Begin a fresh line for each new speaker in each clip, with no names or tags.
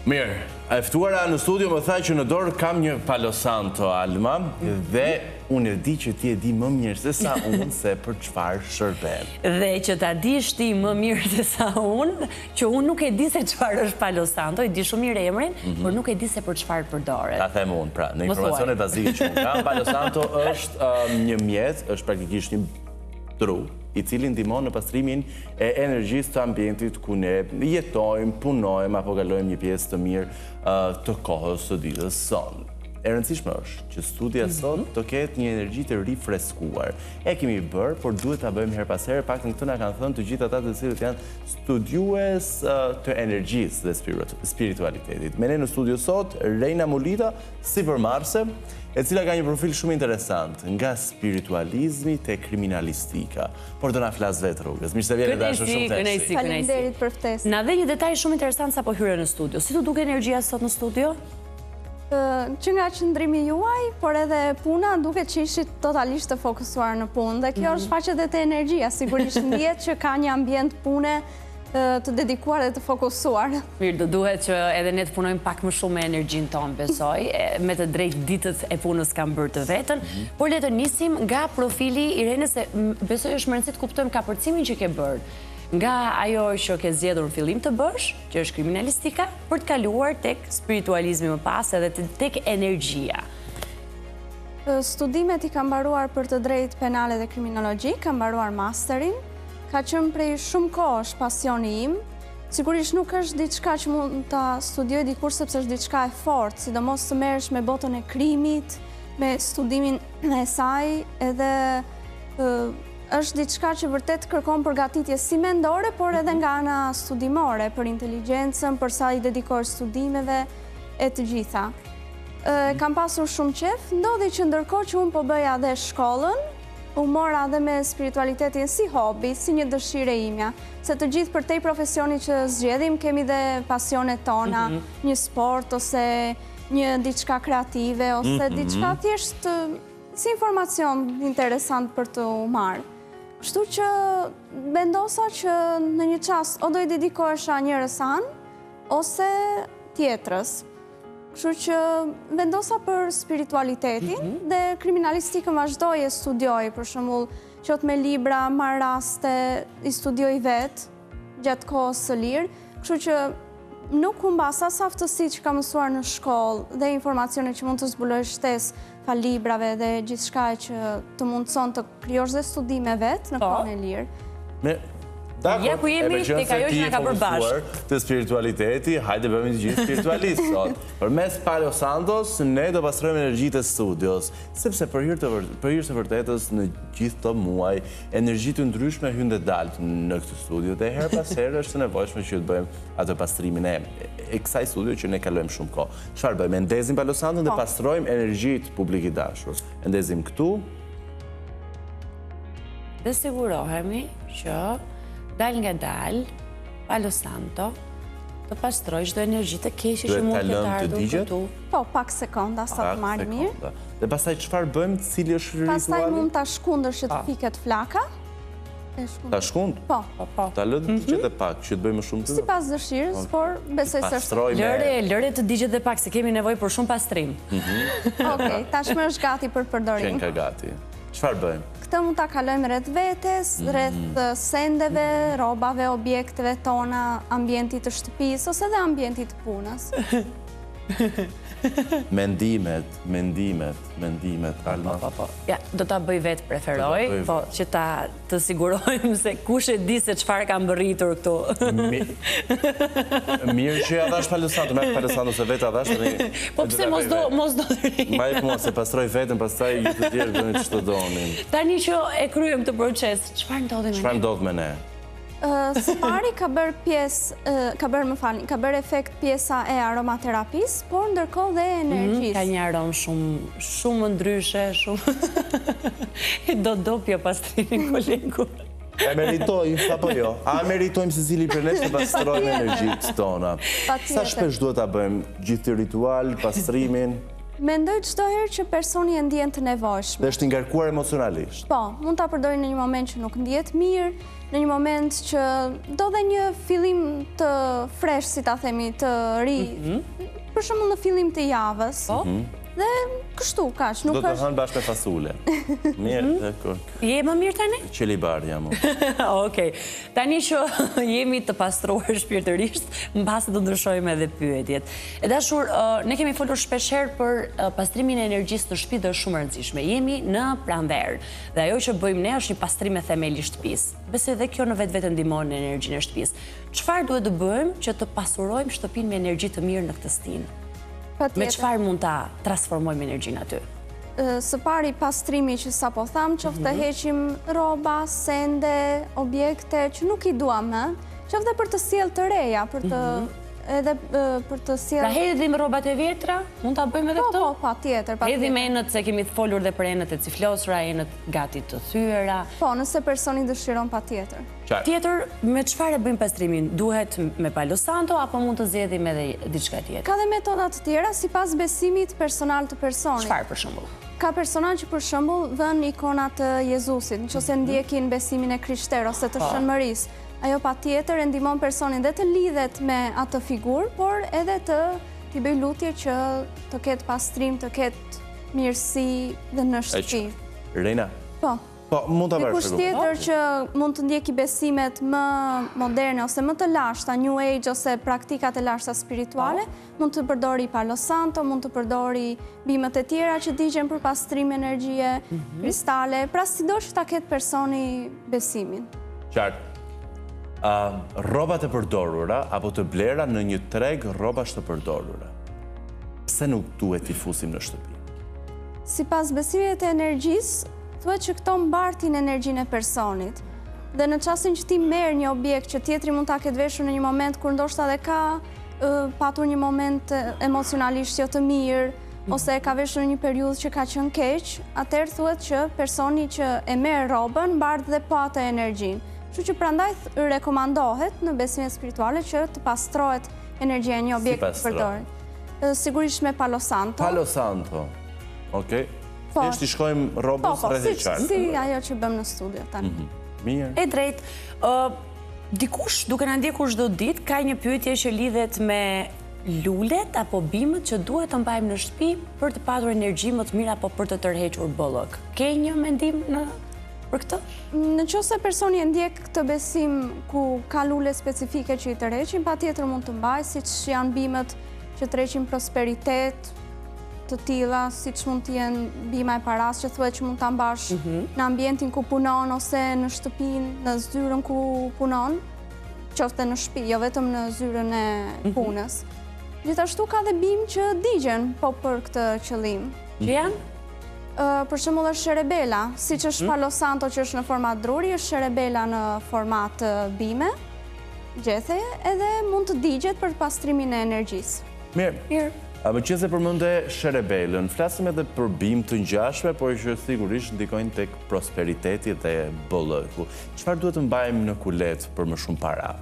Mirë, e ftuara në studio më tha që në dorë kam një Palo Santo, Alma, dhe unë e di që ti e di më mirë se sa unë se për çfarë shërben.
Dhe që ta dish ti më mirë se sa unë, që unë nuk e di se çfarë është Palo Santo, e di shumë mirë emrin, por nuk e di se për çfarë përdoret.
Ta them unë, pra, në informacionet bazike që unë kam, Palo Santo është një mjet, është praktikisht një dru, i cili ndihmon në pastrimin e energjisë të ambientit ku ne jetojmë, punojmë apo kalojmë një pjesë të mirë të kohës së ditës sonë. E rëndësishme është që studia sot të ketë një energji të rifreskuar. E kemi bërë, por duhet ta bëjmë her pas here, paktën këtë na kanë thënë të gjithë ata të cilët janë studiues të energjisë dhe spiritualitetit. Me ne në studio sot Reina Mulita, sipërmarrëse, e cila ka një profil shumë interesant, nga spiritualizmi te kriminalistika. Por do na flas vetë rrugës. Mirë se vjen dashur, shumë
kënaqësi.
Faleminderit për ftesën.
Na dhe një detaj shumë interesant sapo hyre në studio. Si të duket energjia sot në studio?
Që nga qëndrimi juaj, por edhe puna duket që ishit totalisht të fokusuar në punë. Dhe kjo është faqet e të energjia. Sigurisht ndihet që ka një ambient pune të dedikuar dhe të fokusuar.
Mirë, do duhet që edhe ne të punojmë pak më shumë me energjinë tonë, besoj, me të drejtë ditët e punës kam bërë të vetën, por le të nisim nga profili Irenës, se besoj është më rëndësi të kuptojmë kapërcimin që ke bërë, nga ajo që ke zgjedhur në fillim të bësh, që është kriminalistika, për të kaluar tek spiritualizmi më pas edhe tek energjia.
Studimet i kam mbaruar për të drejtë penale dhe kriminologji, kam mbaruar masterin. Ka qënë prej shumë kohësh pasioni im. Sigurisht nuk është diçka që mund të studioj dikur sepse është diçka e fortë, sidomos të merresh me botën e krimit, me studimin e saj, edhe është diçka që vërtet kërkon përgatitje si mendore, por edhe nga ana studimore, për inteligjencën, për sa i dedikohesh studimeve e të gjitha. Kam pasur shumë qef, ndodhi që ndërkohë që unë po bëja dhe shkollën, u mora dhe me spiritualitetin si hobi, si një dëshire imja, se të gjithë për tej profesioni që zgjedhim, kemi dhe pasionet tona, një sport, ose një diçka kreative, ose diçka thjesht si informacion interesant për të marrë. Kështu që vendosa që në një qast o do i dedikohesha njërës anë, ose tjetrës. Kështu që vendosa për spiritualitetin dhe kriminalistikën vazhdoj e studioj, për shembull, qoftë me libra, marr raste, i studioj vetë gjatë kohës së lirë. Kështu që nuk humbas as aftësitë që kam mësuar në shkollë dhe informacionet që mund të zbuloj shtesë pa librave dhe gjithçka që të mundson të krijosh dhe studime vetë në kohën e lirë.
Ja ku jemi, tek ajo që na ka bërë bashkë.
Të spiritualiteti, hajde bëjmë të gjithë spiritualistë sot. Përmes Palo Santos, ne do pastrojmë energjitë e studios, sepse për hir të vërtetës në gjithë këto muaj, energji të ndryshme hyn dhe dalë në këtë studio dhe her pas here është e nevojshme që të bëjmë atë pastrimin e kësaj studio që ne kalojmë shumë kohë. Çfarë bëjmë? Ndezim Palo Santon dhe pastrojmë energjitë publikit dashur. Ndezim këtu.
Dhe sigurohemi që dal nga dal, Palo Santo, të pastroj çdo energji të keqe që mund të ardhur këtu.
Po, pak sekonda, sa të marrë mirë.
Dhe pastaj çfarë bëjmë, cili është rituali?
Pastaj mund ta shkundësh që të fiket flaka.
Ta shkund?
Po.
Ta lë të digjet e pak, që të bëjmë shumë të...
Sipas dëshirës, por besoj se është...
Lëre të digjet e pak, se kemi nevojë për shumë pastrim.
Okej, tashmë është gati për përdorim.
Qenë ka gati. Çfarë bëjmë?
Këtë mund ta kalojmë rreth vetes, rreth sendeve, rrobave, objekteve tona, ambientit të shtëpisë ose dhe ambientit të punës.
Mendimet, Alma.
Ja, do ta bëj vetë, preferoj, po që të sigurojmë se kush e di se çfarë kam bërritur këtu.
Mirë që ja dhash Palo Santo, me Palo Santo se vetë dhash.
Po pse mos do rri.
Mbaj mua se pastroj vetën, pastaj ju të tjerë bëni ç'të donin.
Tani që e kryem këtë proces, çfarë ndodhi me ne?
Çfarë ndodh me ne?
Së pari ka bërë efekt pjesa e aromaterapisë, por ndërkohë dhe energjisë.
Ka një aromë shumë ndryshe, shumë... Do pjo pastrimin, kolegu.
E meritojmë, apo jo? A meritojmë se cili për nesh të pastrojmë energjitë tona? Sa shpesh duhet ta bëjmë gjithë ritual, pastrimin?
Mendoj çdo herë që personi e ndjen të nevojshme.
Dhe është i ngarkuar emocionalisht.
Po, mund ta përdori në një moment që nuk ndihet mirë, në një moment që do dhe një fillim të fresh, si ta themi, të ri, për shembull në fillim të javës. Dhe kështu, kaq, nuk
Do të
është...
hënë bashkë me fasule. Mirë, dakor.
Je më mirë tani?
Qelibar jam unë.
Okej. Tani që jemi të pastruar shpirtërisht, mbasi do ndryshojmë edhe pyetjet. E dashur, ne kemi folur shpeshherë për pastrimin e energjisë në shtëpi dhe është shumë e rëndësishme. Jemi në pranverë dhe ajo që bëjmë ne është një pastrim e themeli i shtëpisë. Besoj edhe kjo në vetvete ndihmon në energjinë e shtëpisë. Çfarë duhet të bëjmë që të pasurojmë shtëpinë me energji të mirë në këtë stinë? Me çfarë mund ta transformojmë energjinë aty?
Së pari pastrimi që sapo tham, qoftë heqim rroba, sende, objekte që nuk i duam më, qoftë për të sjellë të reja, për të edhe për të sjellë.
Pra hedhim rrobat e vjetra, mund ta bëjmë edhe këto?
Po, patjetër.
Hedhim enët, se kemi folur dhe për enët e ciflosura, enët gati të thyera.
Po, nëse personi dëshiron, patjetër.
Tjetër, me çfarë e bëjmë pastrimin? Duhet me Palo Santo apo mund të zgjedhim edhe diçka tjetër?
Ka dhe metoda të tjera sipas besimit personal të personit.
Çfarë për shembull?
Ka persona që për shembull vënë ikona të Jezusit, nëse ndjekin besimin e Krishterë ose të Shënmërisë. Ajo patjetër e ndihmon personin dhe të lidhet me atë figurë, por edhe t'i bëj lutje që të ketë pastrim, të ketë mirësi dhe në shtëpi.
Reina.
Po.
Po, mund ta
Dikush tjetër që mund të ndjeki besimet më moderne ose më të lashta, New Age ose praktikat e lashta spirituale, mund të përdori Palo Santo, mund të përdori bimët e tjera që digjen për pastrim energjie, kristale, pra sido që ta ketë personi besimin.
Qartë. Rrobat e përdorura apo të blera në një treg rrobash të përdorura. Pse nuk duhet t'i fusim në shtëpi?
Sipas besimit të energjisë, thuhet që këto mbartin energjinë e personit. Dhe në çastin që ti merr një objekt që tjetri mund ta ketë veshur në një moment kur ndoshta dhe ka patur një moment emocionalisht jo të mirë, ose ka veshur në një periudhë që ka qenë keq, atëherë thuhet që personi që e merr rrobën mbart dhe po atë energjinë. Kështu që prandaj rekomandohet në besimet spirituale që të pastrohet energjia e një objekti të përdoret. Sigurisht me Palo Santo.
Palo Santo. Okej. Thjesht i shkojmë rrobës rreth e qartë.
Si ajo që bëmë në studio tani.
Mirë.
E drejtë. Dikush, duke na ndjekur çdo ditë, ka një pyetje që lidhet me lulet apo bimët që duhet të mbajmë në shtëpi për të patur energji më të mirë apo për të tërhequr bollok. Ke një mendim për këtë?
Në qoftë se personi e ndjek këtë besim ku ka lule specifike që i tërheqin, patjetër mund të mbaj, siç janë bimët që tërheqin prosperitet të tilla, siç mund të jenë bima e paras që thuhet që mund ta mbash në ambientin ku punon ose në shtëpinë, në zyrën ku punon, qoftë në shtëpi, jo vetëm në zyrën e punës. Gjithashtu ka dhe bimë që digjen po për këtë qëllim.
Që janë?
Për shembull është sherebela, siç është Palo Santo që është në format druri, është sherebela në format bime, gjetheje, edhe mund të digjet për pastrimin e energjisë.
Mirë. A më qenë se përmende sherebelën, flasim edhe për bimë të ngjashme, por që sigurisht ndikojnë tek prosperiteti dhe bollëku. Çfarë duhet të mbajmë në kulet për më shumë para?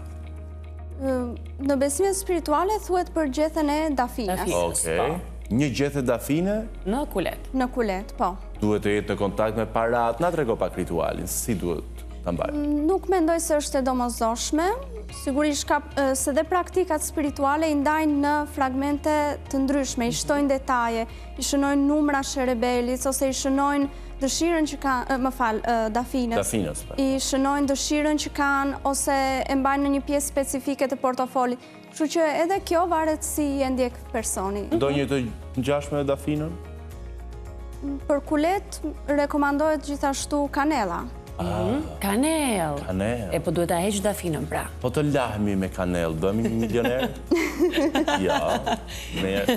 Në besimet spirituale thuhet për gjethen e dafines.
Okej. Një gjethe dafine?
Në kulet.
Në kulet, po.
Duhet të jetë në kontakt me parat, na trego pak ritualin, si duhet ta mbajmë?
Nuk mendoj se është e domosdoshme. Sigurisht ka se dhe praktikat spirituale i ndajnë në fragmente të ndryshme, i shtojnë detaje, i shënojnë numra sherebelis ose i shënojnë dëshirën që kanë, dafines. I shënojnë dëshirën që kanë ose e mbajnë në një pjesë specifike të portofolit. Kështu që edhe kjo varet si e ndjek personi.
Ndonjë të ngjashme me dafinën?
Për kulet rekomandohet gjithashtu kanella.
Kanel. E po duhet ta heq dafinën pra.
Po të lahmi me kanel, bëmi milioner? Ja, mirë.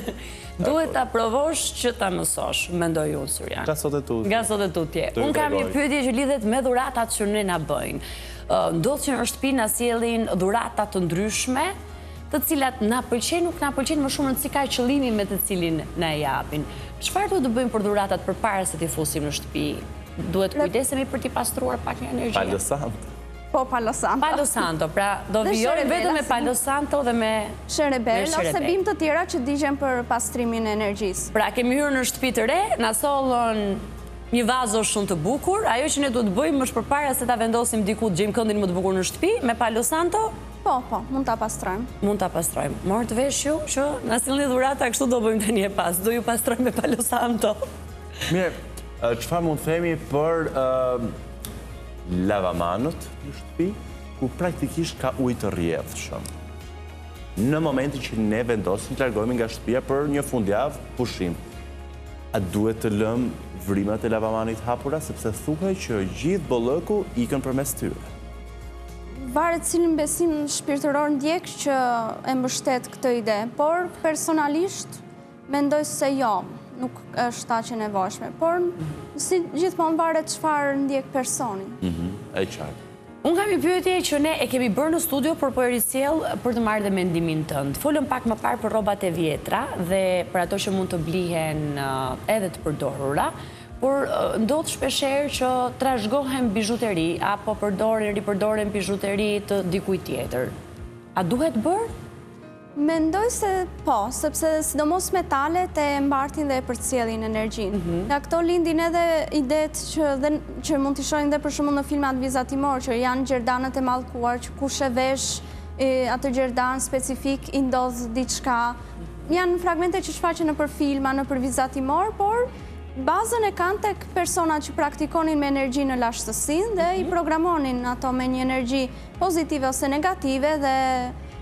Duhet ta provosh që ta mësosh, mendoj unë, Surjan.
Nga sot e tutje.
Nga sot e tutje. Unë kam një pyetje që lidhet me dhuratat që ne na bëjnë. Ndodh që në shtëpi na sjellin dhurata të ndryshme, të cilat na pëlqejnë, nuk na pëlqejnë, më shumë rëndësi ka qëllimi me të cilin na e japin. Çfarë duhet të bëjmë për dhuratat përpara se t'i fusim në shtëpi? Duhet kujdesemi për t'i pastruar pak një energji.
Palo Santo.
Po, Palo Santo.
Palo Santo, pra do vijojnë vetëm me Palo Santo dhe me
Sherebel, ose bimë të tjera që digjen për pastrimin e energjisë.
Pra, kemi hyrë në shtëpi të re, na sollën një vazo shumë të bukur, ajo që ne duhet bëjmë është përpara se ta vendosim diku të gjejmë këndin më të bukur në shtëpi, me Palo Santo.
Po, mund ta pastrojmë.
Mund ta pastrojmë. Morët vesh ju që na sillni dhurata, kështu do bëjmë tani e pas. Do ju pastrojmë me Palo Santo.
Mirë, çfarë mund të themi për lavamanët në shtëpi, ku praktikisht ka ujë të rrjedhshëm. Në momentin që ne vendosim të largohemi nga shtëpia për një fundjavë pushim, a duhet të lëmë vrimat e lavamanit hapura, sepse thuhet që gjithë bollëku ikën përmes tyre?
Varet cilin besim shpirtëror ndjek që e mbështet këtë ide, por personalisht mendoj se jo, nuk është aq e nevojshme, por si gjithmonë varet çfarë ndjek personi.
E qartë.
Unë kam një pyetje që ne e kemi bërë në studio, por po e risjell për të marrë dhe mendimin tënd. Folëm pak më parë për rrobat e vjetra dhe për ato që mund të blihen edhe të përdorura, por ndodh shpeshherë që trashëgohen bizhuteri apo ripërdoren bizhuteri të dikujt tjetër. A duhet bërë?
Mendoj se po, sepse sidomos metalet e mbartin dhe e përcjellin energjinë. Nga këto lindin edhe idet që mund t'i shohin dhe për shembull në filmat vizatimor, që janë gjerdanët e mallkuar, që kush e vesh atë gjerdan specifik i ndodh diçka. Janë fragmente që shfaqen nëpër filma, nëpër vizatimor, por bazën e kanë tek personat që praktikonin me energji në lashtësinë dhe i programonin ato me një energji pozitive ose negative dhe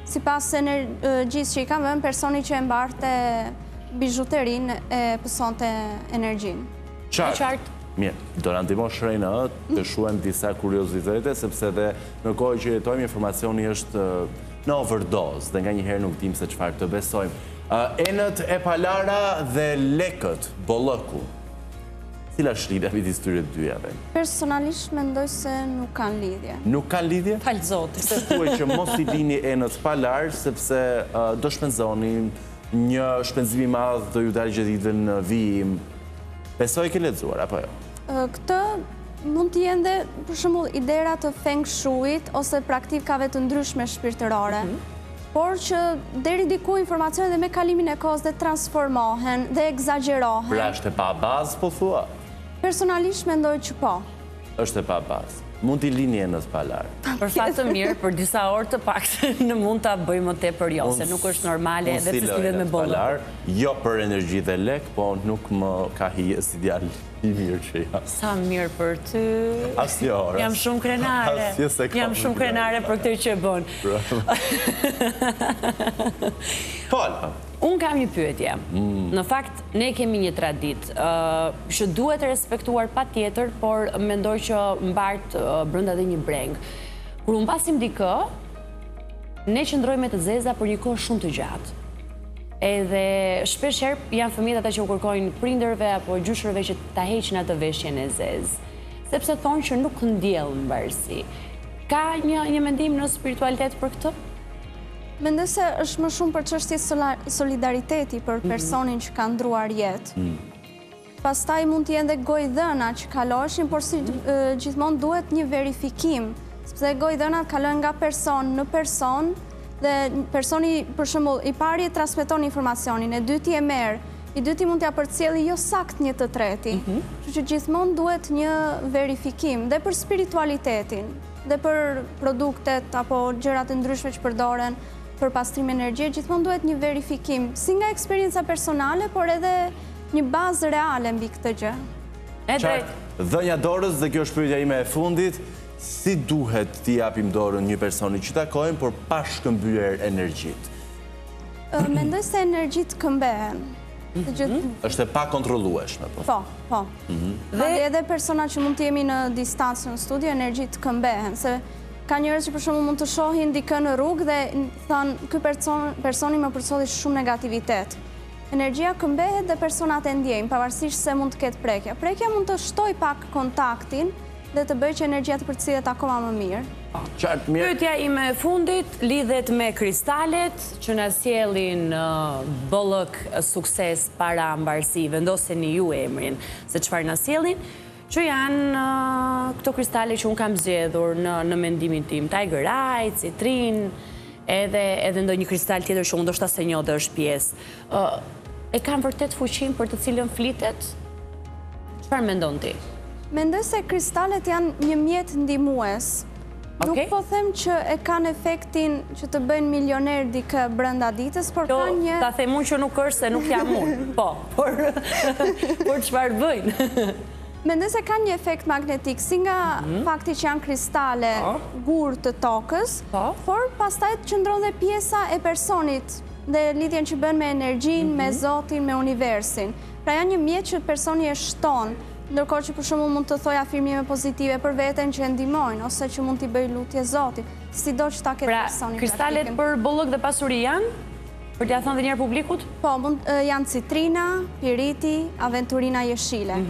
si pas energjisë që i kam vënë, personi që e mbarte bizhuterin e pësonte energjin.
Qartë. Mirë, do në ndihmosh Rejna të shuajmë disa kuriozitete, sepse dhe në kohë që jetojmë informacioni është në overdose dhe nga njëherë nuk dim se çfarë të besojmë. Enët e palara dhe lekët, bollëku, cila është lidhja midis tyre dyjave?
Personalisht mendoj se nuk kanë lidhje.
Nuk kanë lidhje?
Falë Zotit.
Se thuaj që mos i lini enët palar, sepse do shpenzoni një shpenzim i madh do ju dalë gjithë ditën në vijim. Besoj ke lexuar apo jo?
Këtë mund të jenë dhe për shembull idera të feng shuit ose praktikave të ndryshme shpirtërore. Por që deri diku informacionet dhe me kalimin e kohës dhe transformohen dhe egzagerohen.
Pra është e pa bazë, po thua?
Personalisht mendoj që po.
Është e pa bazë. Mund t'i lini enët palar.
Për fat të mirë, për disa orë të paktën mund ta bëjmë më tepër jo, se nuk është normale edhe pse lidhet me bollën.
Jo për energji dhe lek, po nuk më ka hije si djalë i mirë që ja.
Sa mirë për ty.
Asnjë orë.
Jam shumë krenare. Jam shumë krenare për këtë që e bën.
Fal.
Unë kam një pyetje. Në fakt, ne kemi një traditë që duhet respektuar patjetër, por mendoj që mbart brenda dhe një breng. Kur u mbasim dikë, ne qëndrojmë me të zeza për një kohë shumë të gjatë. Edhe shpesh herë janë fëmijët ata që u kërkojnë prindërve apo gjyshërve që ta heqin atë veshjen e zezë, sepse thonë që nuk ndjell mbarësi. Ka një mendim në spiritualitet për këtë?
Mendoj se është më shumë për çështje solidariteti për personin që ka ndruar jetë. Pastaj mund të jenë dhe gojdhëna që kaloshin, por si gjithmonë duhet një verifikim, sepse gojdhënat kalojnë nga person në person dhe personi, për shembull, i pari e transmeton informacionin, e dyti e merr, i dyti mund t'ia përcjelli jo sakt një të treti. Kështu që gjithmonë duhet një verifikim dhe për spiritualitetin, dhe për produktet apo gjërat e ndryshme që përdoren për pastrim energjie, gjithmonë duhet një verifikim, si nga eksperienca personale, por edhe një bazë reale mbi këtë gjë.
Dhënia dorës, dhe kjo është pyetja ime e fundit, si duhet t'i japim dorën një personi që takojmë, por pa shkëmbyer energjitë?
Mendoj se energjitë këmbehen.
Është e pa kontrollueshme, po.
Po. Dhe edhe persona që mund të jemi në distancë në studio, energjitë këmbehen, se ka njerëz që për shembull mund të shohin dikë në rrugë dhe thonë ky personi më përsolli shumë negativitet. Energjia këmbehet dhe personat e ndjejnë, pavarësisht se mund të ketë prekja. Prekja mund të shtoj pak kontaktin dhe të bëjë që energjia të përcillet akoma më mirë.
Pyetja ime e fundit lidhet me kristalet që na sjellin bollëk, sukses, para, mbarësi, vendoseni ju emrin se çfarë na sjellin. që janë këto kristale që unë kam zgjedhur në mendimin tim, Tigerite, Citrin, edhe ndonjë kristal tjetër që unë ndoshta se njoh dhe është pjesë. E kanë vërtet fuqinë për të cilën flitet? Çfarë mendon ti?
Mendoj se kristalet janë një mjet ndihmues. Nuk po them që e kanë efektin që të bëjnë milioner dikë brenda ditës, por ka një...
Ta them unë që nuk është se nuk jam unë, po, por çfarë bëjnë?
Mendoj se ka një efekt magnetik, si nga fakti që janë kristale gur të tokës, por pastaj qëndron dhe pjesa e personit dhe lidhjen që bën me energjin, me Zotin, me universin. Pra janë një mjet që personi e shton, ndërkohë që për shembull mund të thoj afirmime pozitive për veten që e ndihmojnë, ose që mund t'i bëj lutje Zotit, sido që ta ketë personi.
Pra, kristalet për bollëk dhe pasuri janë? Për t'ia thënë dhe njerë publikut?
Po, janë citrina, piriti, aventurina jeshile.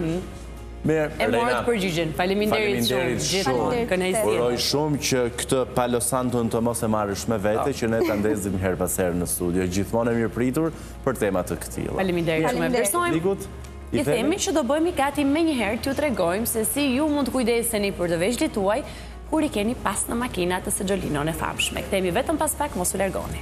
Mirë,
e morët përgjigjen. Faleminderit shumë.
Uroj shumë që këtë Palo Santon të mos e marrësh me vete, që ne ta ndezim herë pas herë në studio. Gjithmonë e mirë pritur për tema të këtilla.
Faleminderit shumë. Vlerësojmë. I themi që do bëhemi gati me njëherë t'ju tregojmë se si ju mund të kujdeseni për të veçlit tuaj kur i keni pas në makinat të Së Gjolinon e famshme. Kthehemi vetëm pas pak, mos u largoni.